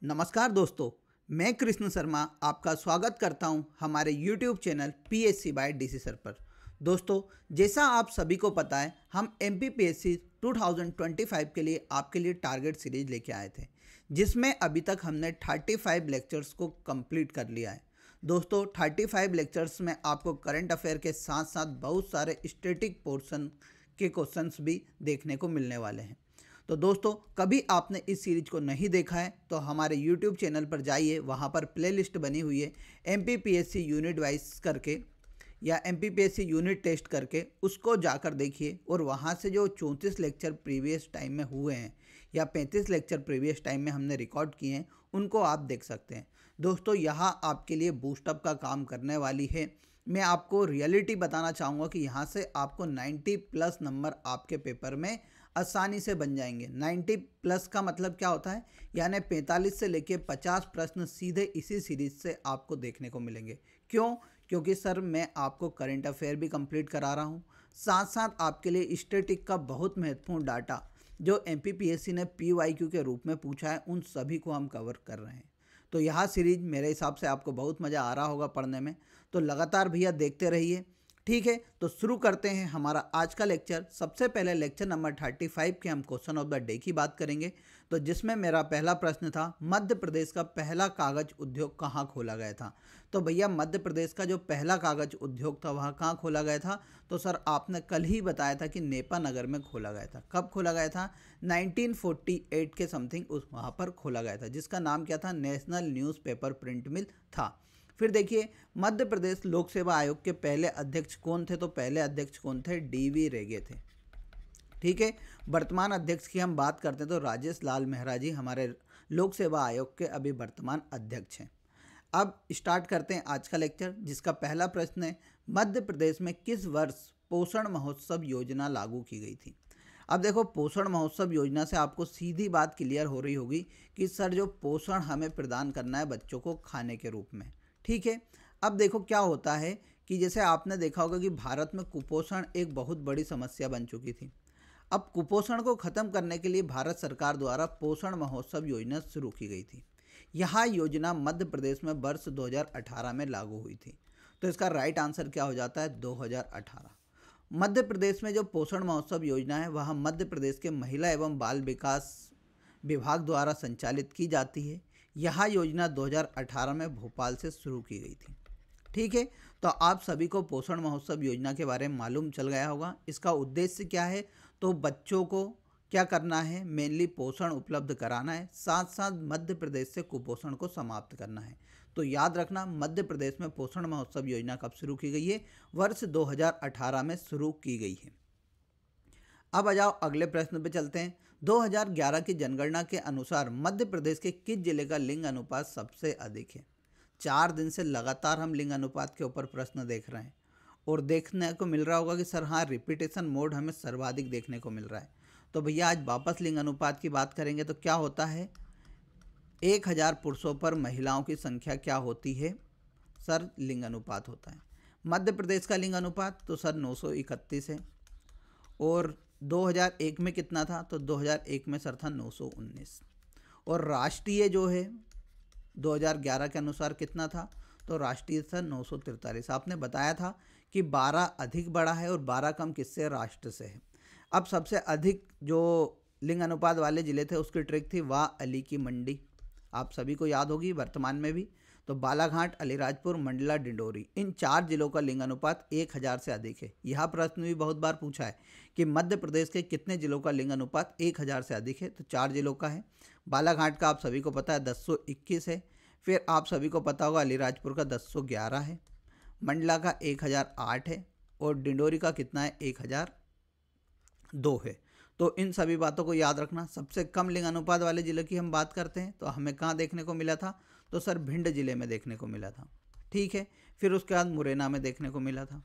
नमस्कार दोस्तों, मैं कृष्ण शर्मा आपका स्वागत करता हूं हमारे YouTube channel PSC by DC sir पर। दोस्तों, जैसा आप सभी को पता है, हम MPPSC 2025 के लिए आपके लिए टारगेट सीरीज लेके आए थे, जिसमें अभी तक हमने 35 लेक्चर्स को कंप्लीट कर लिया है। दोस्तों, 35 लेक्चर्स में आपको करंट अफेयर के साथ साथ बहुत सारे स्टैटिक पोर्शन के क्वेश्चंस भी देखने को मिलने वाले हैं। तो दोस्तों, कभी आपने इस सीरीज को नहीं देखा है तो हमारे YouTube चैनल पर जाइए, वहाँ पर प्लेलिस्ट बनी हुई है MPPSC यूनिट वाइज करके या MPPSC यूनिट टेस्ट करके, उसको जाकर देखिए और वहाँ से जो 34 लेक्चर प्रीवियस टाइम में हुए हैं या 35 लेक्चर प्रीवियस टाइम में हमने रिकॉर्ड किए हैं, उनको आप देख सकते हैं। दोस्तों, यहाँ आपके लिए बूस्टअप का काम करने वाली है। मैं आपको रियलिटी बताना चाहूँगा कि यहाँ से आपको 90 प्लस नंबर आपके पेपर में आसानी से बन जाएंगे। 90 प्लस का मतलब क्या होता है, यानी 45 से लेके 50 प्रश्न सीधे इसी सीरीज से आपको देखने को मिलेंगे। क्यों? क्योंकि सर मैं आपको करंट अफेयर भी कंप्लीट करा रहा हूँ, साथ साथ आपके लिए स्टैटिक का बहुत महत्वपूर्ण डाटा जो MPPSC ने PYQ के रूप में पूछा है, उन सभी को हम कवर कर रहे हैं। तो यह सीरीज मेरे हिसाब से आपको बहुत मज़ा आ रहा होगा पढ़ने में, तो लगातार भैया देखते रहिए। ठीक है, तो शुरू करते हैं हमारा आज का लेक्चर। सबसे पहले लेक्चर नंबर 35 के हम क्वेश्चन ऑफ द डे की बात करेंगे, तो जिसमें मेरा पहला प्रश्न था, मध्य प्रदेश का पहला कागज उद्योग कहाँ खोला गया था। तो भैया, मध्य प्रदेश का जो पहला कागज उद्योग था वह कहाँ खोला गया था? तो सर आपने कल ही बताया था कि नेपा नगर में खोला गया था। कब खोला गया था? 1948 के समथिंग उस वहाँ पर खोला गया था, जिसका नाम क्या था? नेशनल न्यूज़पेपर प्रिंट मिल था। फिर देखिए, मध्य प्रदेश लोक सेवा आयोग के पहले अध्यक्ष कौन थे? तो पहले अध्यक्ष कौन थे? DV रेगे थे। ठीक है, वर्तमान अध्यक्ष की हम बात करते हैं तो राजेश लाल मेहरा जी हमारे लोक सेवा आयोग के अभी वर्तमान अध्यक्ष हैं। अब स्टार्ट करते हैं आज का लेक्चर, जिसका पहला प्रश्न है, मध्य प्रदेश में किस वर्ष पोषण महोत्सव योजना लागू की गई थी? अब देखो, पोषण महोत्सव योजना से आपको सीधी बात क्लियर हो रही होगी कि सर जो पोषण हमें प्रदान करना है बच्चों को खाने के रूप में। ठीक है, अब देखो क्या होता है कि जैसे आपने देखा होगा कि भारत में कुपोषण एक बहुत बड़ी समस्या बन चुकी थी। अब कुपोषण को ख़त्म करने के लिए भारत सरकार द्वारा पोषण महोत्सव योजना शुरू की गई थी। यह योजना मध्य प्रदेश में वर्ष 2018 में लागू हुई थी। तो इसका राइट आंसर क्या हो जाता है? 2018। मध्य प्रदेश में जो पोषण महोत्सव योजना है वह मध्य प्रदेश के महिला एवं बाल विकास विभाग द्वारा संचालित की जाती है। यह योजना 2018 में भोपाल से शुरू की गई थी। ठीक है, तो आप सभी को पोषण महोत्सव योजना के बारे में मालूम चल गया होगा। इसका उद्देश्य क्या है? तो बच्चों को क्या करना है? मेनली पोषण उपलब्ध कराना है, साथ साथ मध्य प्रदेश से कुपोषण को समाप्त करना है। तो याद रखना, मध्य प्रदेश में पोषण महोत्सव योजना कब शुरू की गई है? वर्ष 2018 में शुरू की गई है। अब आ जाओ अगले प्रश्न पे चलते हैं। 2011 की जनगणना के अनुसार मध्य प्रदेश के किस जिले का लिंग अनुपात सबसे अधिक है? 4 दिन से लगातार हम लिंग अनुपात के ऊपर प्रश्न देख रहे हैं और देखने को मिल रहा होगा कि सर हाँ, रिपीटेशन मोड हमें सर्वाधिक देखने को मिल रहा है। तो भैया आज वापस लिंग अनुपात की बात करेंगे तो क्या होता है? 1000 पुरुषों पर महिलाओं की संख्या क्या होती है? सर लिंग अनुपात होता है। मध्य प्रदेश का लिंग अनुपात तो सर 931 है, और 2001 में कितना था? तो 2001 में सर था 919, और राष्ट्रीय जो है 2011 के अनुसार कितना था? तो राष्ट्रीय था 943। आपने बताया था कि 12 अधिक बड़ा है और 12 कम किससे? राष्ट्र से है। अब सबसे अधिक जो लिंग अनुपात वाले ज़िले थे उसकी ट्रिक थी वाह अली की मंडी, आप सभी को याद होगी वर्तमान में भी। तो बालाघाट, अलीराजपुर, मंडला, डिंडोरी, इन 4 जिलों का लिंग अनुपात 1000 से अधिक है। यह प्रश्न भी बहुत बार पूछा है कि मध्य प्रदेश के कितने जिलों का लिंग अनुपात 1000 से अधिक है? तो 4 जिलों का है। बालाघाट का आप सभी को पता है 1021 है। फिर आप सभी को पता होगा अलीराजपुर का 1011 है, मंडला का 1008 है, और डिंडोरी का कितना है? 1002 है। तो इन सभी बातों को याद रखना। सबसे कम लिंग अनुपात वाले जिले की हम बात करते हैं तो हमें कहाँ देखने को मिला था? तो सर भिंड जिले में देखने को मिला था। ठीक है, फिर उसके बाद मुरैना में देखने को मिला था,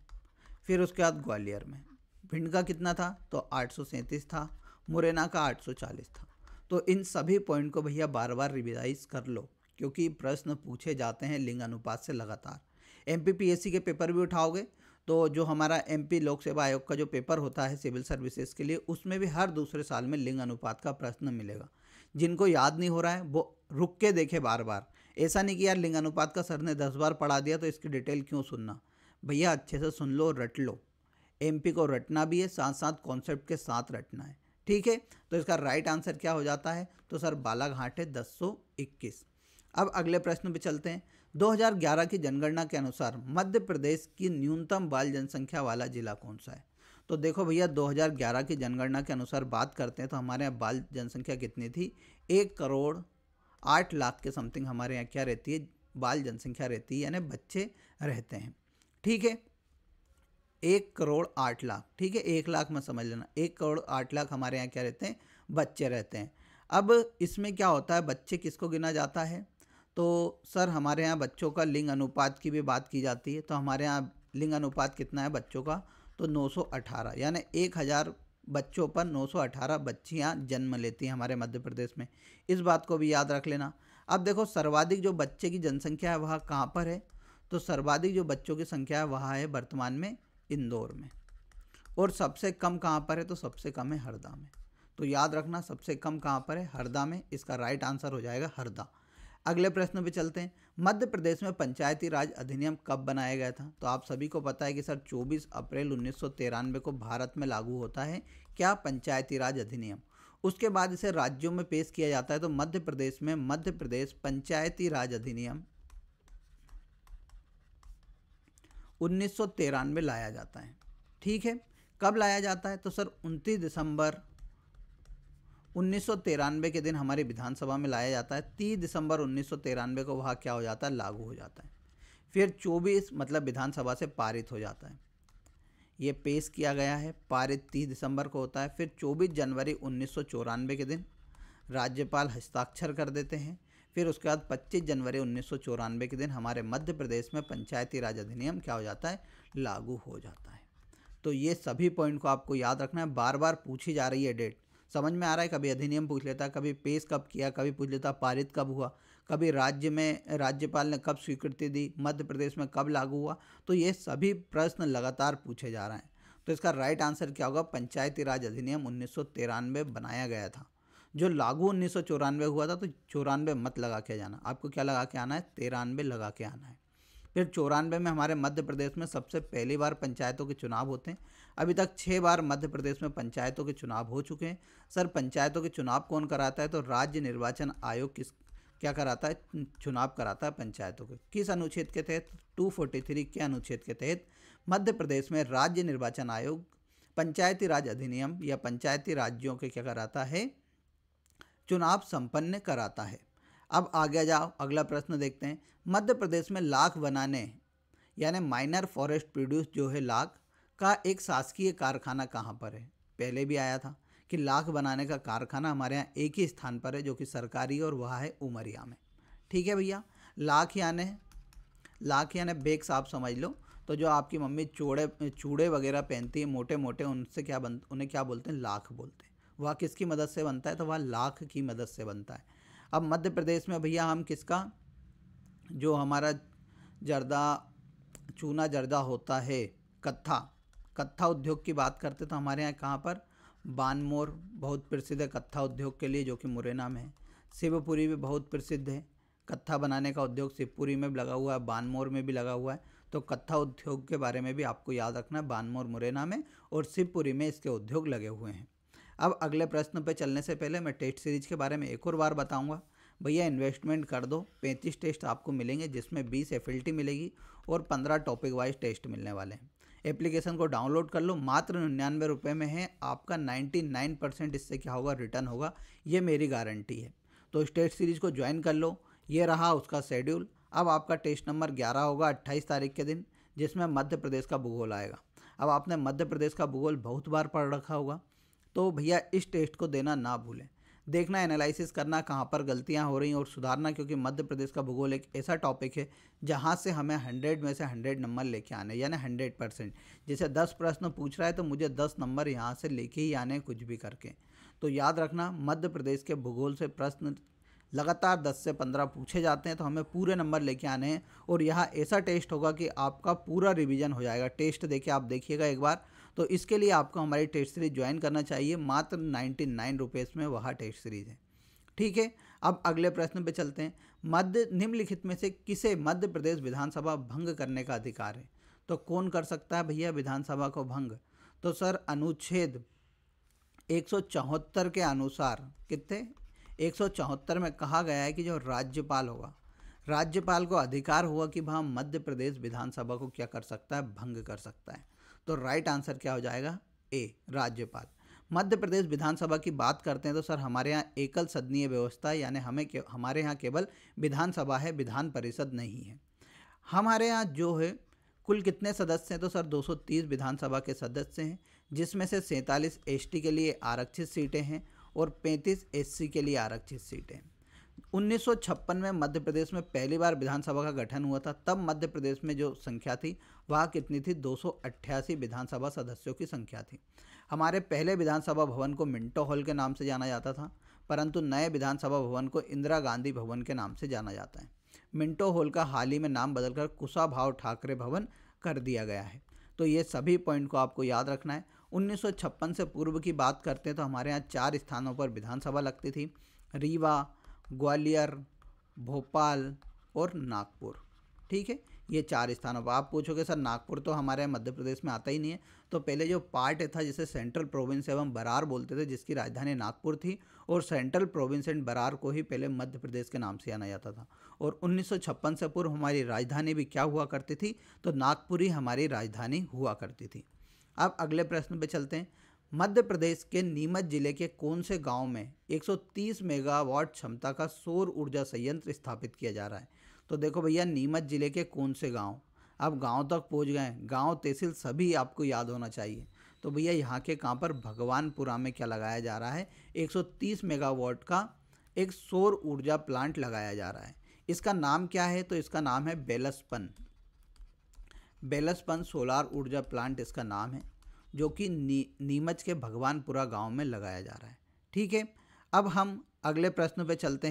फिर उसके बाद ग्वालियर में। भिंड का कितना था? तो 837 था, मुरैना का 840 था। तो इन सभी पॉइंट को भैया बार बार रिवाइज कर लो, क्योंकि प्रश्न पूछे जाते हैं लिंग अनुपात से लगातार। MPPSC के पेपर भी उठाओगे तो जो हमारा MP लोक सेवा आयोग का जो पेपर होता है सिविल सर्विसेज के लिए, उसमें भी हर दूसरे साल में लिंग अनुपात का प्रश्न मिलेगा। जिनको याद नहीं हो रहा है वो रुक के देखे बार बार। ऐसा नहीं कि यार लिंग अनुपात का सर ने 10 बार पढ़ा दिया तो इसकी डिटेल क्यों सुनना। भैया अच्छे से सुन लो, रट लो। एमपी को रटना भी है, साथ साथ कॉन्सेप्ट के साथ रटना है, ठीक है। तो इसका राइट आंसर क्या हो जाता है, तो सर बालाघाट है 1021। अब अगले प्रश्न पे चलते हैं। 2011 की जनगणना के अनुसार मध्य प्रदेश की न्यूनतम बाल जनसंख्या वाला जिला कौन सा है। तो देखो भैया 2011 की जनगणना के अनुसार बात करते हैं तो हमारे यहाँ बाल जनसंख्या कितनी थी, 1,08,00,000 के समथिंग हमारे यहाँ क्या रहती है, बाल जनसंख्या रहती है, यानी बच्चे रहते हैं, ठीक है। 1,08,00,000, ठीक है, 1,00,000 में समझ लेना, 1,08,00,000 हमारे यहाँ क्या रहते हैं, बच्चे रहते हैं। अब इसमें क्या होता है, बच्चे किसको गिना जाता है, तो सर हमारे यहाँ बच्चों का लिंग अनुपात की भी बात की जाती है। तो हमारे यहाँ लिंग अनुपात कितना है बच्चों का, तो 918, यानी 1000 बच्चों पर 918 बच्चियाँ जन्म लेती हैं हमारे मध्य प्रदेश में। इस बात को भी याद रख लेना। अब देखो सर्वाधिक जो बच्चे की जनसंख्या है वह कहाँ पर है, तो सर्वाधिक जो बच्चों की संख्या है वह है वर्तमान में इंदौर में। और सबसे कम कहाँ पर है, तो सबसे कम है हरदा में। तो याद रखना सबसे कम कहाँ पर है, हरदा में। इसका राइट आंसर हो जाएगा हरदा। अगले प्रश्न पे चलते हैं। मध्य प्रदेश में पंचायती राज अधिनियम कब बनाया गया था, तो आप सभी को पता है कि सर 24 अप्रैल 1993 को भारत में लागू होता है क्या, पंचायती राज अधिनियम। उसके बाद इसे राज्यों में पेश किया जाता है। तो मध्य प्रदेश में मध्य प्रदेश पंचायती राज अधिनियम 1993 लाया जाता है, ठीक है। कब लाया जाता है, तो सर 29 दिसंबर 1993 के दिन हमारी विधानसभा में लाया जाता है। 30 दिसंबर 1993 को वहाँ क्या हो जाता है, लागू हो जाता है। फिर 24 मतलब विधानसभा से पारित हो जाता है। ये पेश किया गया है, पारित 30 दिसंबर को होता है। फिर 24 जनवरी 1994 के दिन राज्यपाल हस्ताक्षर कर देते हैं। फिर उसके बाद 25 जनवरी 1994 के दिन हमारे मध्य प्रदेश में पंचायती राज अधिनियम क्या हो जाता है, लागू हो जाता है। तो ये सभी पॉइंट को आपको याद रखना है, बार बार पूछी जा रही है डेट। समझ में आ रहा है, कभी अधिनियम पूछ लेता, कभी पेश कब किया, कभी पूछ लेता पारित कब हुआ, कभी राज्य में राज्यपाल ने कब स्वीकृति दी, मध्य प्रदेश में कब लागू हुआ। तो ये सभी प्रश्न लगातार पूछे जा रहे हैं। तो इसका राइट आंसर क्या होगा, पंचायती राज अधिनियम 1993 बनाया गया था। जो लागू 1994 हुआ था, तो 94 मत लगा के जाना, आपको क्या लगा के आना है, 93 लगा के आना है। फिर 94 में हमारे मध्य प्रदेश में सबसे पहली बार पंचायतों के चुनाव होते हैं। अभी तक 6 बार मध्य प्रदेश में पंचायतों के चुनाव हो चुके हैं। सर पंचायतों के चुनाव कौन कराता है, तो राज्य निर्वाचन आयोग क्या कराता है, चुनाव कराता है पंचायतों के। किस अनुच्छेद के तहत, 243 के अनुच्छेद के तहत मध्य प्रदेश में राज्य निर्वाचन आयोग पंचायती राज अधिनियम या पंचायती राज्यों के क्या कराता है, चुनाव संपन्न कराता है। अब आगे जाओ, अगला प्रश्न देखते हैं। मध्य प्रदेश में लाख बनाने यानी माइनर फॉरेस्ट प्रोड्यूस जो है लाख का एक शासकीय कारखाना कहाँ पर है। पहले भी आया था कि लाख बनाने का कारखाना हमारे यहाँ एक ही स्थान पर है जो कि सरकारी, और वह है उमरिया में, ठीक है भैया। लाख यानी बेक्स आप समझ लो। तो जो आपकी मम्मी चूड़े वगैरह पहनती है मोटे मोटे, उन्हें क्या बोलते हैं, लाख बोलते हैं। वह किसकी मदद से बनता है, तो वह लाख की मदद से बनता है। अब मध्य प्रदेश में भैया हम किसका, जो हमारा चूना जर्दा होता है, कत्था उद्योग की बात करते तो हमारे यहाँ कहाँ पर, बानमोर बहुत प्रसिद्ध है कत्था उद्योग के लिए, जो कि मुरैना में है। शिवपुरी भी बहुत प्रसिद्ध है, कत्था बनाने का उद्योग शिवपुरी में भी लगा हुआ है, बानमोर में भी लगा हुआ है। तो कत्था उद्योग के बारे में भी आपको याद रखना है, बानमोर मुरैना में और शिवपुरी में इसके उद्योग लगे हुए हैं। अब अगले प्रश्न पे चलने से पहले मैं टेस्ट सीरीज के बारे में एक और बार बताऊंगा। भैया इन्वेस्टमेंट कर दो, 35 टेस्ट आपको मिलेंगे, जिसमें 20 एफएलटी मिलेगी और 15 टॉपिक वाइज टेस्ट मिलने वाले हैं। एप्लीकेशन को डाउनलोड कर लो, मात्र 99 रुपये में है। आपका 99% इससे क्या होगा, रिटर्न होगा, ये मेरी गारंटी है। तो इस टेस्ट सीरीज को ज्वाइन कर लो। ये रहा उसका शेड्यूल। अब आपका टेस्ट नंबर 11 होगा 28 तारीख के दिन, जिसमें मध्य प्रदेश का भूगोल आएगा। अब आपने मध्य प्रदेश का भूगोल बहुत बार पढ़ रखा होगा, तो भैया इस टेस्ट को देना ना भूलें। देखना, एनालिसिस करना कहाँ पर गलतियाँ हो रही हैं और सुधारना, क्योंकि मध्य प्रदेश का भूगोल एक ऐसा टॉपिक है जहाँ से हमें 100 में से 100 नंबर लेके आने, यानी 100%। जैसे 10 प्रश्न पूछ रहा है तो मुझे 10 नंबर यहाँ से लेके ही आने, कुछ भी करके। तो याद रखना, मध्य प्रदेश के भूगोल से प्रश्न लगातार 10 से 15 पूछे जाते हैं, तो हमें पूरे नंबर लेके आने हैं। और यहाँ ऐसा टेस्ट होगा कि आपका पूरा रिवीजन हो जाएगा। टेस्ट देके आप देखिएगा एक बार। तो इसके लिए आपको हमारी टेस्ट सीरीज ज्वाइन करना चाहिए, मात्र 99 रुपीज़ में वह टेस्ट सीरीज है, ठीक है, अब अगले प्रश्न पे चलते हैं। निम्नलिखित में से किसे मध्य प्रदेश विधानसभा भंग करने का अधिकार है? तो कौन कर सकता है भैया विधानसभा को भंग? तो सर अनुच्छेद 174 के अनुसार, कितने 174 में कहा गया है कि जो राज्यपाल होगा, राज्यपाल को अधिकार हुआ कि वह मध्य प्रदेश विधानसभा को क्या कर सकता है, भंग कर सकता है। तो राइट आंसर क्या हो जाएगा? ए, राज्यपाल। मध्य प्रदेश विधानसभा की बात करते हैं तो सर हमारे यहाँ एकल सदनीय व्यवस्था है, यानी हमारे यहाँ केवल विधानसभा है, विधान परिषद नहीं है। हमारे यहाँ जो है कुल कितने सदस्य हैं? तो सर 230 विधानसभा के सदस्य हैं, जिसमें से 47 एसटी के लिए आरक्षित सीटें हैं और 35 एससी के लिए आरक्षित सीटें। 1956 में मध्य प्रदेश में पहली बार विधानसभा का गठन हुआ था। तब मध्य प्रदेश में जो संख्या थी वह कितनी थी? 288 विधानसभा सदस्यों की संख्या थी। हमारे पहले विधानसभा भवन को मिंटो हॉल के नाम से जाना जाता था, परंतु नए विधानसभा भवन को इंदिरा गांधी भवन के नाम से जाना जाता है। मिंटो हॉल का हाल ही में नाम बदलकर कुशाभाऊ ठाकरे भवन कर दिया गया है। तो ये सभी पॉइंट को आपको याद रखना है। 1956 से पूर्व की बात करते हैं तो हमारे यहाँ 4 स्थानों पर विधानसभा लगती थी, रीवा, ग्वालियर, भोपाल और नागपुर। ठीक है, ये 4 स्थानों पर। आप पूछोगे सर नागपुर तो हमारे मध्य प्रदेश में आता ही नहीं है। तो पहले जो पार्ट था जिसे सेंट्रल प्रोविंस एवं बरार बोलते थे, जिसकी राजधानी नागपुर थी, और सेंट्रल प्रोविंस एंड बरार को ही पहले मध्य प्रदेश के नाम से जाना जाता था। और 1956 से पूर्व हमारी राजधानी भी क्या हुआ करती थी? तो नागपुर ही हमारी राजधानी हुआ करती थी। अब अगले प्रश्न पे चलते हैं। मध्य प्रदेश के नीमच जिले के कौन से गांव में 130 मेगावाट क्षमता का सौर ऊर्जा संयंत्र स्थापित किया जा रहा है? तो देखो भैया, नीमच जिले के कौन से गांव, अब गांव तक पहुंच गए, गांव तहसील सभी आपको याद होना चाहिए। तो भैया यहाँ के कहाँ पर भगवानपुरा में क्या लगाया जा रहा है? 130 मेगावाट का एक सौर ऊर्जा प्लांट लगाया जा रहा है। इसका नाम क्या है? तो इसका नाम है बेलसपन सोलार ऊर्जा प्लांट इसका नाम है, जो कि नीमच के भगवानपुरा गांव में लगाया जा रहा है। ठीक है, अब हम अगले प्रश्न पे चलते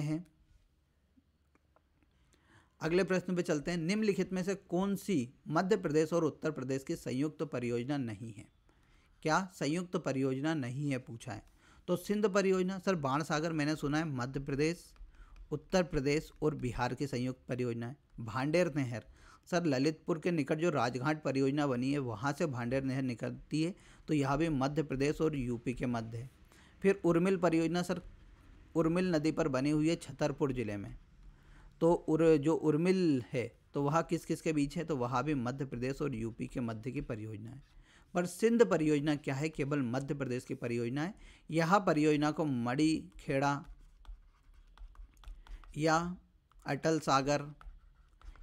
हैं। निम्नलिखित में से कौन सी मध्य प्रदेश और उत्तर प्रदेश की संयुक्त परियोजना नहीं है? क्या संयुक्त परियोजना नहीं है पूछा है? तो सिंध परियोजना, सर बाणसागर मैंने सुना है मध्य प्रदेश, उत्तर प्रदेश और बिहार की संयुक्त परियोजना है। भांडेर नहर, सर ललितपुर के निकट जो राजघाट परियोजना बनी है वहाँ से भांडेर नहर निकलती है, तो यह भी मध्य प्रदेश और यूपी के मध्य है। फिर उर्मिल परियोजना, सर उर्मिल नदी पर बनी हुई है छतरपुर जिले में। तो जो उर्मिल है तो वह किस किस के बीच है? तो वह भी मध्य प्रदेश और यूपी के मध्य की परियोजना है। पर सिंध परियोजना क्या है? केवल मध्य प्रदेश की परियोजना है। यह परियोजना को मड़ी खेड़ा या अटल सागर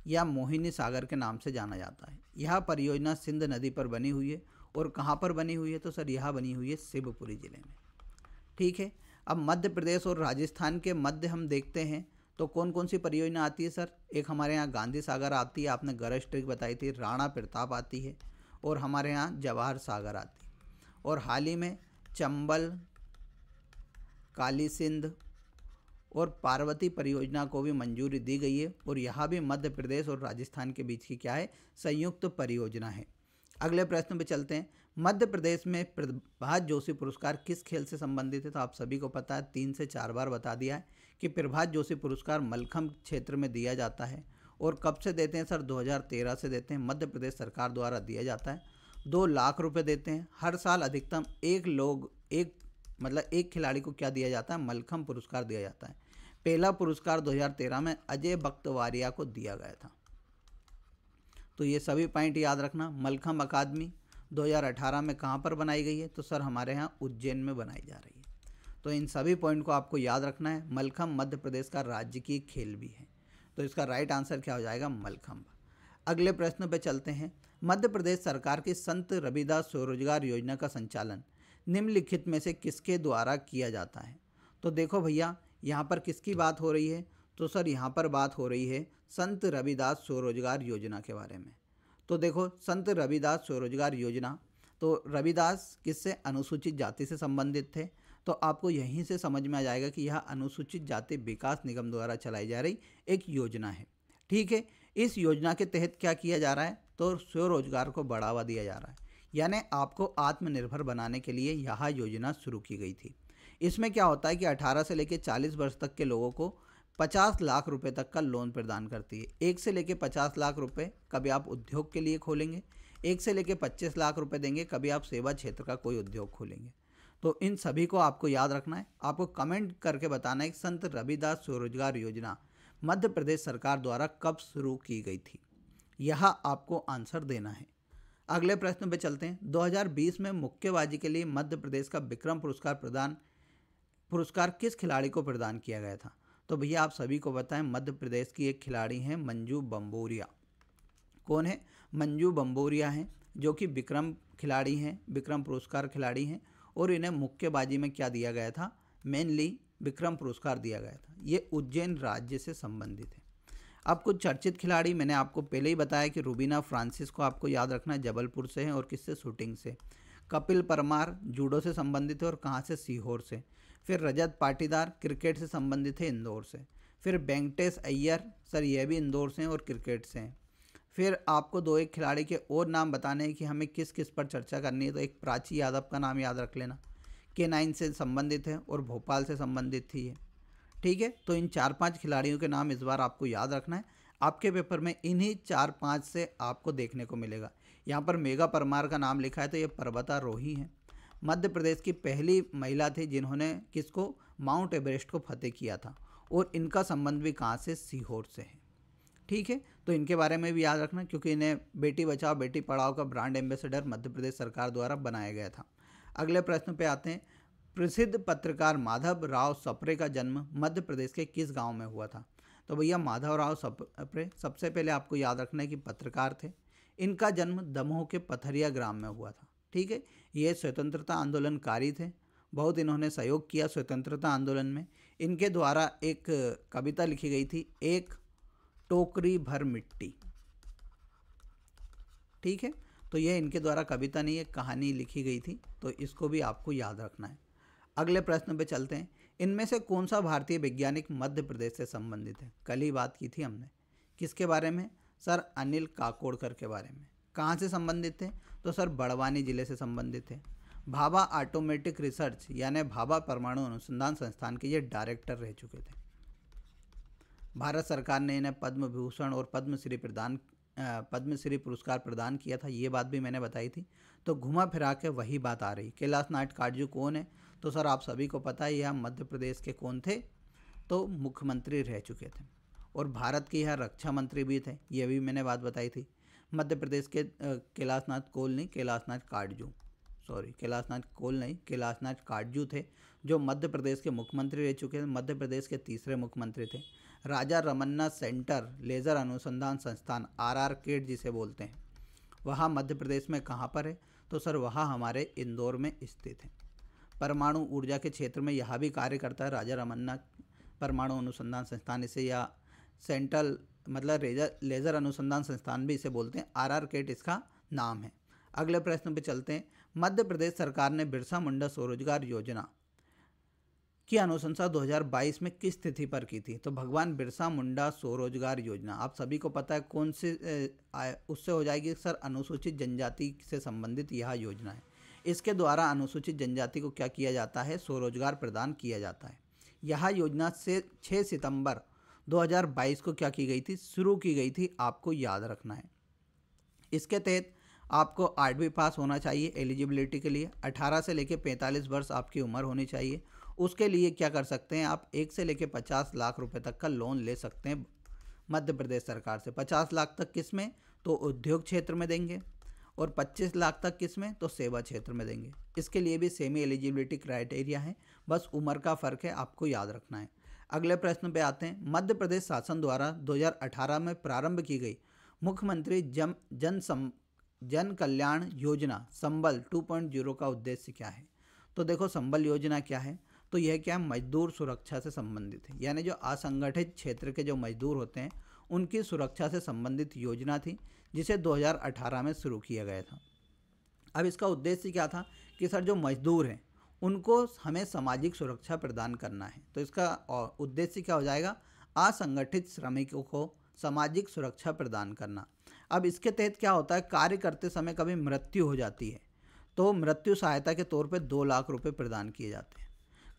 या मोहिनी सागर के नाम से जाना जाता है। यह परियोजना सिंध नदी पर बनी हुई है। और कहाँ पर बनी हुई है? तो सर यह बनी हुई है शिवपुरी जिले में। ठीक है, अब मध्य प्रदेश और राजस्थान के मध्य हम देखते हैं तो कौन कौन सी परियोजना आती है सर? एक हमारे यहाँ गांधी सागर आती है, आपने गरज ट्रिक बताई थी, राणा प्रताप आती है, और हमारे यहाँ जवाहर सागर आती है। और हाल ही में चंबल, काली सिंध और पार्वती परियोजना को भी मंजूरी दी गई है। और यहाँ भी मध्य प्रदेश और राजस्थान के बीच की क्या है? संयुक्त परियोजना है। अगले प्रश्न पे चलते हैं। मध्य प्रदेश में प्रभात जोशी पुरस्कार किस खेल से संबंधित है? तो आप सभी को पता है, 3 से 4 बार बता दिया है कि प्रभात जोशी पुरस्कार मलखंभ क्षेत्र में दिया जाता है। और कब से देते हैं सर? 2013 से देते हैं, मध्य प्रदेश सरकार द्वारा दिया जाता है। 2 लाख रुपए देते हैं हर साल। अधिकतम एक खिलाड़ी को क्या दिया जाता है? मलखंभ पुरस्कार दिया जाता है। पहला पुरस्कार 2013 में अजय बख्तवारिया को दिया गया था। तो ये सभी पॉइंट याद रखना। मलखंभ अकादमी 2018 में कहाँ पर बनाई गई है? तो सर हमारे यहाँ उज्जैन में बनाई जा रही है। तो इन सभी पॉइंट को आपको याद रखना है। मलखंभ मध्य प्रदेश का राजकीय खेल भी है। तो इसका राइट आंसर क्या हो जाएगा? मलखंभ। अगले प्रश्न पे चलते हैं। मध्य प्रदेश सरकार की संत रविदास स्वरोजगार योजना का संचालन निम्नलिखित में से किसके द्वारा किया जाता है? तो देखो भैया, यहाँ पर किसकी बात हो रही है? तो सर यहाँ पर बात हो रही है संत रविदास स्वरोजगार योजना के बारे में। तो देखो, संत रविदास स्वरोजगार योजना, तो रविदास किससे? अनुसूचित जाति से संबंधित थे। तो आपको यहीं से समझ में आ जाएगा कि यह अनुसूचित जाति विकास निगम द्वारा चलाई जा रही एक योजना है। ठीक है, इस योजना के तहत क्या किया जा रहा है? तो स्वरोजगार को बढ़ावा दिया जा रहा है, यानी आपको आत्मनिर्भर बनाने के लिए यह योजना शुरू की गई थी। इसमें क्या होता है कि 18 से लेकर 40 वर्ष तक के लोगों को 50 लाख रुपए तक का लोन प्रदान करती है। 1 से लेकर 50 लाख रुपए कभी आप उद्योग के लिए खोलेंगे, 1 से लेकर 25 लाख रुपए देंगे कभी आप सेवा क्षेत्र का कोई उद्योग खोलेंगे। तो इन सभी को आपको याद रखना है। आपको कमेंट करके बताना है कि संत रविदास स्वरोजगार योजना मध्य प्रदेश सरकार द्वारा कब शुरू की गई थी, यह आपको आंसर देना है। अगले प्रश्न पे चलते हैं। 2020 में मुक्केबाजी के लिए मध्य प्रदेश का विक्रम पुरस्कार किस खिलाड़ी को प्रदान किया गया था? तो भैया आप सभी को बताएं, मध्य प्रदेश की एक खिलाड़ी हैं मंजू बम्बोरिया। कौन है? मंजू बम्बोरिया हैं, जो कि विक्रम खिलाड़ी हैं, विक्रम पुरस्कार खिलाड़ी हैं, और इन्हें मुक्केबाजी में क्या दिया गया था? मेनली विक्रम पुरस्कार दिया गया था। ये उज्जैन राज्य से संबंधित है। अब कुछ चर्चित खिलाड़ी मैंने आपको पहले ही बताया कि रुबीना फ्रांसिस को आपको याद रखना है, जबलपुर से हैं और किससे? शूटिंग से। कपिल परमार जूडो से संबंधित है और कहाँ से? सीहोर से। फिर रजत पाटीदार क्रिकेट से संबंधित है, इंदौर से। फिर वेंकटेश अय्यर सर, ये भी इंदौर से हैं और क्रिकेट से हैं। फिर आपको 2-1 खिलाड़ी के और नाम बताने हैं कि हमें किस किस पर चर्चा करनी है। तो एक प्राची यादव का नाम याद रख लेना, K9 से संबंधित है और भोपाल से संबंधित थी ये, ठीक है। तो इन 4-5 खिलाड़ियों के नाम इस बार आपको याद रखना है। आपके पेपर में इन्हीं 4-5 से आपको देखने को मिलेगा। यहाँ पर मेघा परमार का नाम लिखा है, तो ये पर्वतारोही हैं। मध्य प्रदेश की पहली महिला थी जिन्होंने किसको? माउंट एवरेस्ट को फतेह किया था, और इनका संबंध भी कहाँ से? सीहोर से है, ठीक है। तो इनके बारे में भी याद रखना, क्योंकि इन्हें बेटी बचाओ बेटी पढ़ाओ का ब्रांड एम्बेसडर मध्य प्रदेश सरकार द्वारा बनाया गया था। अगले प्रश्न पे आते हैं। प्रसिद्ध पत्रकार माधव राव सप्रे का जन्म मध्य प्रदेश के किस गांव में हुआ था? तो भैया माधव राव सप्रे सबसे पहले आपको याद रखना है कि पत्रकार थे। इनका जन्म दमोह के पथरिया ग्राम में हुआ था, ठीक है। ये स्वतंत्रता आंदोलनकारी थे, बहुत इन्होंने सहयोग किया स्वतंत्रता आंदोलन में। इनके द्वारा एक कविता लिखी गई थी, एक टोकरी भर मिट्टी, ठीक है। तो यह इनके द्वारा कविता नहीं, एक कहानी लिखी गई थी, तो इसको भी आपको याद रखना है। अगले प्रश्न पे चलते हैं। इनमें से कौन सा भारतीय वैज्ञानिक मध्य प्रदेश से संबंधित है? कल ही बात की थी हमने, किसके बारे में? सर अनिल काकोडकर के बारे में। कहाँ से संबंधित थे? तो सर बड़वानी जिले से संबंधित थे। भाभा ऑटोमेटिक रिसर्च यानी भाभा परमाणु अनुसंधान संस्थान के ये डायरेक्टर रह चुके थे। भारत सरकार ने इन्हें पद्म विभूषण और पद्मश्री पुरस्कार प्रदान किया था, ये बात भी मैंने बताई थी। तो घुमा फिरा के वही बात आ रही। कैलाश नाथ काटजू कौन है? तो सर आप सभी को पता है, यह मध्य प्रदेश के कौन थे? तो मुख्यमंत्री रह चुके थे, और भारत के यह रक्षा मंत्री भी थे, ये भी मैंने बात बताई थी। मध्य प्रदेश के कैलाशनाथ कोल नहीं, कैलाशनाथ काटजू, सॉरी कैलाशनाथ कोल नहीं, कैलाशनाथ काटजू थे, जो मध्य प्रदेश के मुख्यमंत्री रह चुके थे। मध्य प्रदेश के तीसरे मुख्यमंत्री थे। राजा रमन्ना सेंटर लेज़र अनुसंधान संस्थान RRCAT जिसे बोलते हैं, वहाँ मध्य प्रदेश में कहाँ पर है? तो सर वहाँ हमारे इंदौर में स्थित है। परमाणु ऊर्जा के क्षेत्र में यह भी कार्य करता है राजा रमन्ना परमाणु अनुसंधान संस्थान, इसे या सेंट्रल मतलब लेज़र अनुसंधान संस्थान भी इसे बोलते हैं, RRCAT इसका नाम है। अगले प्रश्न पे चलते हैं। मध्य प्रदेश सरकार ने बिरसा मुंडा स्वरोजगार योजना की अनुशंसा 2022 में किस तिथि पर की थी? तो भगवान बिरसा मुंडा स्वरोजगार योजना आप सभी को पता है कौन से उससे हो जाएगी? सर अनुसूचित जनजाति से संबंधित यह योजना है। इसके द्वारा अनुसूचित जनजाति को क्या किया जाता है? स्वरोजगार प्रदान किया जाता है। यह योजना से 6 सितंबर 2022 को क्या की गई थी? शुरू की गई थी, आपको याद रखना है। इसके तहत आपको 8वीं पास होना चाहिए एलिजिबिलिटी के लिए। 18 से लेकर 45 वर्ष आपकी उम्र होनी चाहिए। उसके लिए क्या कर सकते हैं आप? 1 से लेकर 50 लाख रुपए तक का लोन ले सकते हैं मध्य प्रदेश सरकार से। 50 लाख तक किस में? तो उद्योग क्षेत्र में देंगे, और 25 लाख तक किस में? तो सेवा क्षेत्र में देंगे। इसके लिए भी सेमी एलिजिबिलिटी क्राइटेरिया है, बस उम्र का फ़र्क है, आपको याद रखना है। अगले प्रश्न पे आते हैं। मध्य प्रदेश शासन द्वारा 2018 में प्रारंभ की गई मुख्यमंत्री जन कल्याण योजना संबल 2.0 का उद्देश्य क्या है? तो देखो संबल योजना क्या है? तो यह क्या है? मजदूर सुरक्षा से संबंधित है, यानी जो असंगठित क्षेत्र के जो मजदूर होते हैं उनकी सुरक्षा से संबंधित योजना थी, जिसे 2018 में शुरू किया गया था। अब इसका उद्देश्य क्या था कि सर जो मजदूर हैं उनको हमें सामाजिक सुरक्षा प्रदान करना है। तो इसका उद्देश्य क्या हो जाएगा? असंगठित श्रमिकों को सामाजिक सुरक्षा प्रदान करना। अब इसके तहत क्या होता है? कार्य करते समय कभी मृत्यु हो जाती है तो मृत्यु सहायता के तौर पे 2 लाख रुपए प्रदान किए जाते हैं।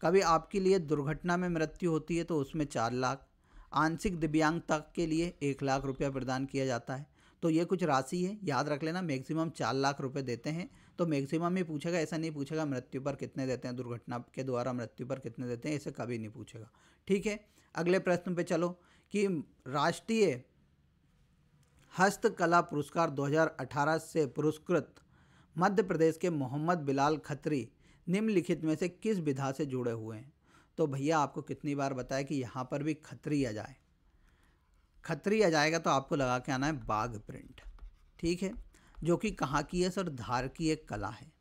कभी आपके लिए दुर्घटना में मृत्यु होती है तो उसमें 4 लाख, आंशिक दिव्यांगता के लिए 1 लाख रुपया प्रदान किया जाता है। तो ये कुछ राशि है, याद रख लेना, मैक्सिमम 4 लाख रुपए देते हैं। तो मैक्सिमम ही पूछेगा, ऐसा नहीं पूछेगा मृत्यु पर कितने देते हैं, दुर्घटना के द्वारा मृत्यु पर कितने देते हैं, ऐसे कभी नहीं पूछेगा। ठीक है, अगले प्रश्न पे चलो कि राष्ट्रीय हस्तकला पुरस्कार 2018 से पुरस्कृत मध्य प्रदेश के मोहम्मद बिलाल खत्री निम्नलिखित में से किस विधा से जुड़े हुए हैं। तो भैया आपको कितनी बार बताया कि यहाँ पर भी खत्री आ जाए, खत्री आ जाएगा तो आपको लगा के आना है बाघ प्रिंट। ठीक है, जो कि कहाँ की है सर, धार की एक कला है।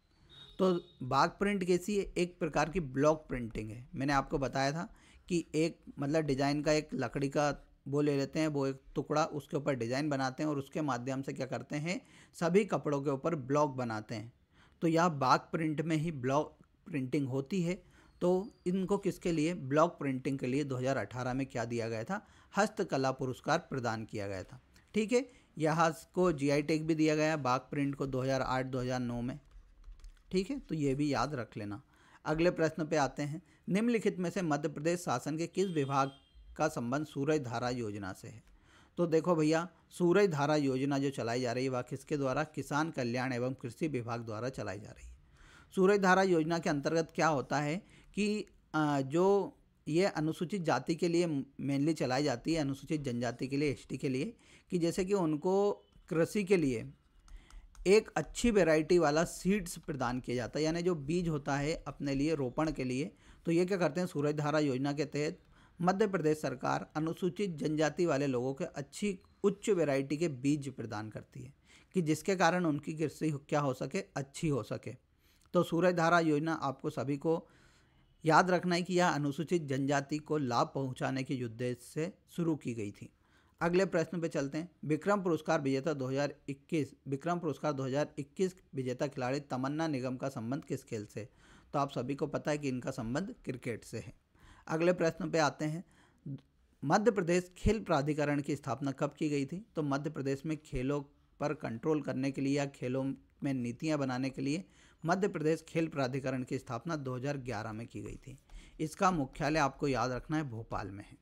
तो बाघ प्रिंट कैसी है, एक प्रकार की ब्लॉक प्रिंटिंग है। मैंने आपको बताया था कि एक मतलब डिज़ाइन का एक लकड़ी का वो ले लेते हैं, वो एक टुकड़ा, उसके ऊपर डिज़ाइन बनाते हैं और उसके माध्यम से क्या करते हैं, सभी कपड़ों के ऊपर ब्लॉक बनाते हैं। तो यह बाघ प्रिंट में ही ब्लॉक प्रिंटिंग होती है। तो इनको किसके लिए, ब्लॉक प्रिंटिंग के लिए 2018 में क्या दिया गया था, हस्तकला पुरस्कार प्रदान किया गया था। ठीक है, यहाँ को जीआई टैग भी दिया गया बाघ प्रिंट को 2008-2009 में। ठीक है, तो ये भी याद रख लेना। अगले प्रश्न पे आते हैं, निम्नलिखित में से मध्य प्रदेश शासन के किस विभाग का संबंध सूरज धारा योजना से है। तो देखो भैया, सूरज धारा योजना जो चलाई जा रही है वह किसके द्वारा, किसान कल्याण एवं कृषि विभाग द्वारा चलाई जा रही है। सूरज धारा योजना के अंतर्गत क्या होता है कि जो ये अनुसूचित जाति के लिए मेनली चलाई जाती है, अनुसूचित जनजाति के लिए, एसटी के लिए, कि जैसे कि उनको कृषि के लिए एक अच्छी वैरायटी वाला सीड्स प्रदान किया जाता है, यानी जो बीज होता है अपने लिए रोपण के लिए। तो ये क्या करते हैं, सूरज धारा योजना के तहत मध्य प्रदेश सरकार अनुसूचित जनजाति वाले लोगों के अच्छी उच्च वैरायटी के बीज प्रदान करती है कि जिसके कारण उनकी कृषि क्या हो सके, अच्छी हो सके। तो सूरज धारा योजना आपको सभी को याद रखना है कि यह अनुसूचित जनजाति को लाभ पहुंचाने के उद्देश्य से शुरू की गई थी। अगले प्रश्न पे चलते हैं, विक्रम पुरस्कार विजेता 2021 विजेता खिलाड़ी तमन्ना निगम का संबंध किस खेल से। तो आप सभी को पता है कि इनका संबंध क्रिकेट से है। अगले प्रश्न पे आते हैं, मध्य प्रदेश खेल प्राधिकरण की स्थापना कब की गई थी। तो मध्य प्रदेश में खेलों पर कंट्रोल करने के लिए या खेलों में नीतियां बनाने के लिए मध्य प्रदेश खेल प्राधिकरण की स्थापना 2011 में की गई थी। इसका मुख्यालय आपको याद रखना है भोपाल में है।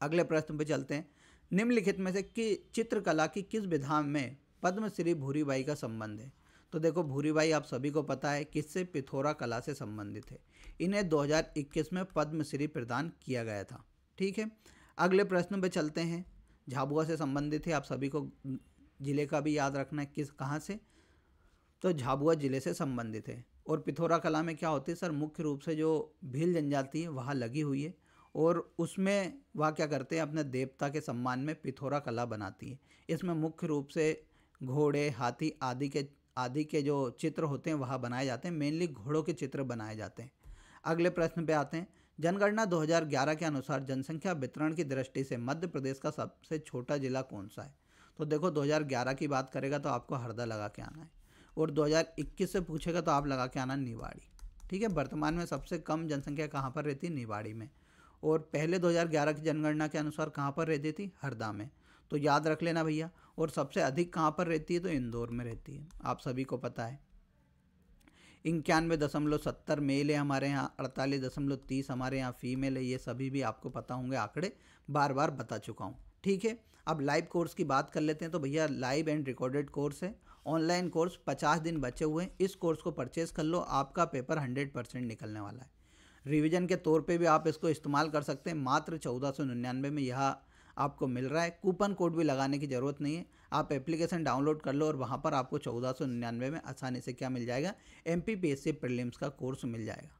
अगले प्रश्न पे चलते हैं, निम्नलिखित में से कि चित्रकला की किस विधा में पद्मश्री भूरीबाई का संबंध है। तो देखो भूरीबाई आप सभी को पता है किससे, पिथौरा कला से संबंधित है। इन्हें 2021 में पद्मश्री प्रदान किया गया था। ठीक है, अगले प्रश्न पे चलते हैं, झाबुआ से संबंधित है, आप सभी को जिले का भी याद रखना है किस कहाँ से, तो झाबुआ जिले से संबंधित है। और पिथौरा कला में क्या होती है सर, मुख्य रूप से जो भील जनजाति है वहाँ लगी हुई है और उसमें वह क्या करते हैं, अपने देवता के सम्मान में पिथौरा कला बनाती है। इसमें मुख्य रूप से घोड़े, हाथी आदि के जो चित्र होते हैं वहाँ बनाए जाते हैं, मेनली घोड़ों के चित्र बनाए जाते हैं। अगले प्रश्न पे आते हैं, जनगणना 2011 के अनुसार जनसंख्या वितरण की दृष्टि से मध्य प्रदेश का सबसे छोटा जिला कौन सा है। तो देखो 2011 की बात करेगा तो आपको हरदा लगा के आना है और 2021 से पूछेगा तो आप लगा के आना निवाड़ी। ठीक है, वर्तमान में सबसे कम जनसंख्या कहाँ पर रहती है, निवाड़ी में। और पहले 2011 की जनगणना के अनुसार कहाँ पर रहती थी, हरदा में। तो याद रख लेना भैया। और सबसे अधिक कहाँ पर रहती है, तो इंदौर में रहती है, आप सभी को पता है। 91.70 मेल है हमारे यहाँ, 48.30 हमारे यहाँ फीमेल है। ये सभी भी आपको पता होंगे, आंकड़े बार बार बता चुका हूँ। ठीक है, अब लाइव कोर्स की बात कर लेते हैं। तो भैया लाइव एंड रिकॉर्डेड कोर्स है, ऑनलाइन कोर्स, 50 दिन बचे हुए हैं। इस कोर्स को परचेज़ कर लो, आपका पेपर 100% निकलने वाला है। रिवीजन के तौर पे भी आप इसको इस्तेमाल कर सकते हैं। मात्र 1499 में यह आपको मिल रहा है। कूपन कोड भी लगाने की ज़रूरत नहीं है, आप एप्लीकेशन डाउनलोड कर लो और वहाँ पर आपको 1499 में आसानी से क्या मिल जाएगा, MPPSC प्रीलिम्स का कोर्स मिल जाएगा।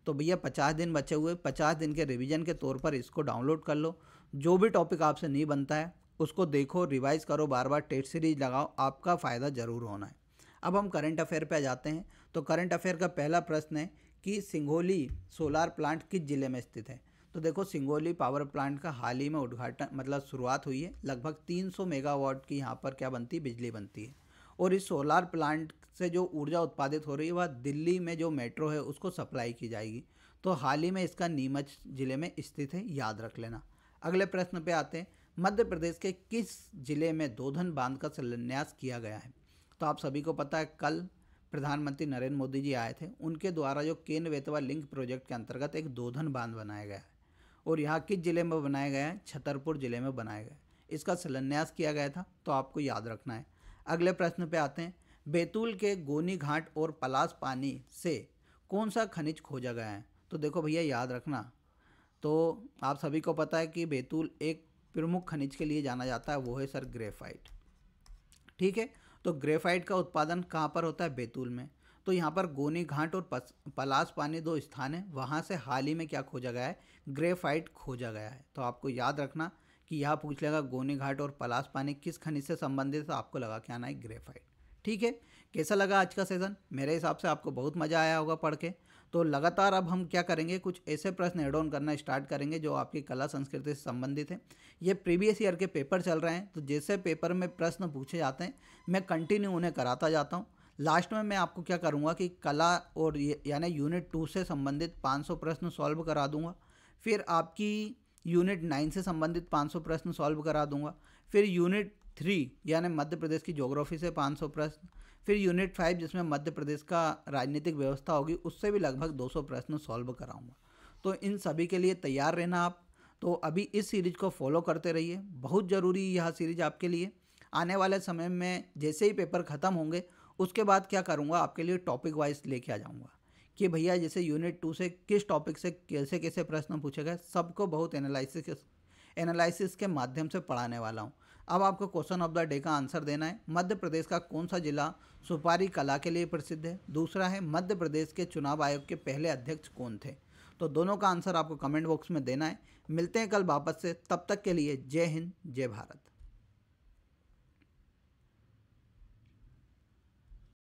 तो भैया 50 दिन बचे हुए, 50 दिन के रिवीजन के तौर पर इसको डाउनलोड कर लो। जो भी टॉपिक आपसे नहीं बनता है उसको देखो, रिवाइज करो, बार बार टेस्ट सीरीज लगाओ, आपका फ़ायदा ज़रूर होना है। अब हम करंट अफेयर पे आ जाते हैं। तो करंट अफेयर का पहला प्रश्न है कि सिंगोली सोलार प्लांट किस जिले में स्थित है। तो देखो सिंगोली पावर प्लांट का हाल ही में उद्घाटन मतलब शुरुआत हुई है। लगभग 300 मेगावाट की यहाँ पर क्या बनती है, बिजली बनती है। और इस सोलार प्लांट से जो ऊर्जा उत्पादित हो रही है वह दिल्ली में जो मेट्रो है उसको सप्लाई की जाएगी। तो हाल ही में इसका नीमच जिले में स्थित है, याद रख लेना। अगले प्रश्न पे आते हैं, मध्य प्रदेश के किस जिले में दोधन बांध का शिलान्यास किया गया है। तो आप सभी को पता है कल प्रधानमंत्री नरेंद्र मोदी जी आए थे, उनके द्वारा जो केन बेतवा लिंक प्रोजेक्ट के अंतर्गत एक दोधन बांध बनाया गया है और यहाँ किस जिले में बनाया गया है? छतरपुर जिले में बनाया गया है। इसका शिलान्यास किया गया था, तो आपको याद रखना है। अगले प्रश्न पे आते हैं। बैतूल के गोनी घाट और पलास पानी से कौन सा खनिज खोजा गया है? तो देखो भैया याद रखना, तो आप सभी को पता है कि बैतूल एक प्रमुख खनिज के लिए जाना जाता है, वो है सर ग्रेफाइट। ठीक है, तो ग्रेफाइट का उत्पादन कहाँ पर होता है? बैतूल में। तो यहाँ पर गोनी घाट और पलास पानी दो स्थान है, वहाँ से हाल ही में क्या खोजा गया है? ग्रेफाइट खोजा गया है। तो आपको याद रखना कि यहाँ पूछ लेगा गोनी घाट और पलास पानी किस खनिज से संबंधित है, तो आपको लगा के आना है ग्रेफाइट। ठीक है, कैसा लगा आज का सेशन? मेरे हिसाब से आपको बहुत मज़ा आया होगा पढ़ के। तो लगातार अब हम क्या करेंगे, कुछ ऐसे प्रश्न एड ऑन करना स्टार्ट करेंगे जो आपकी कला संस्कृति से संबंधित है। ये प्रीवियस ईयर के पेपर चल रहे हैं, तो जैसे पेपर में प्रश्न पूछे जाते हैं मैं कंटिन्यू उन्हें कराता जाता हूँ। लास्ट में मैं आपको क्या करूँगा कि कला और यानी यूनिट 2 से संबंधित 500 प्रश्न सॉल्व करा दूँगा। फिर आपकी यूनिट 9 से संबंधित 500 प्रश्न सॉल्व करा दूँगा। फिर यूनिट 3 यानी मध्य प्रदेश की ज्योग्राफी से 500 प्रश्न। फिर यूनिट 5 जिसमें मध्य प्रदेश का राजनीतिक व्यवस्था होगी, उससे भी लगभग 200 प्रश्न सॉल्व कराऊंगा। तो इन सभी के लिए तैयार रहना आप। तो अभी इस सीरीज को फॉलो करते रहिए, बहुत ज़रूरी यह सीरीज आपके लिए। आने वाले समय में जैसे ही पेपर ख़त्म होंगे उसके बाद क्या करूँगा, आपके लिए टॉपिक वाइज लेके आ जाऊँगा कि भैया जैसे यूनिट 2 से किस टॉपिक से कैसे कैसे प्रश्न पूछे गए, सबको बहुत एनालिसिस के माध्यम से पढ़ाने वाला हूँ। अब आपको क्वेश्चन ऑफ द डे का आंसर देना है। मध्य प्रदेश का कौन सा जिला सुपारी कला के लिए प्रसिद्ध है? दूसरा है मध्य प्रदेश के चुनाव आयोग के पहले अध्यक्ष कौन थे? तो दोनों का आंसर आपको कमेंट बॉक्स में देना है। मिलते हैं कल वापस से, तब तक के लिए जय हिंद जय भारत।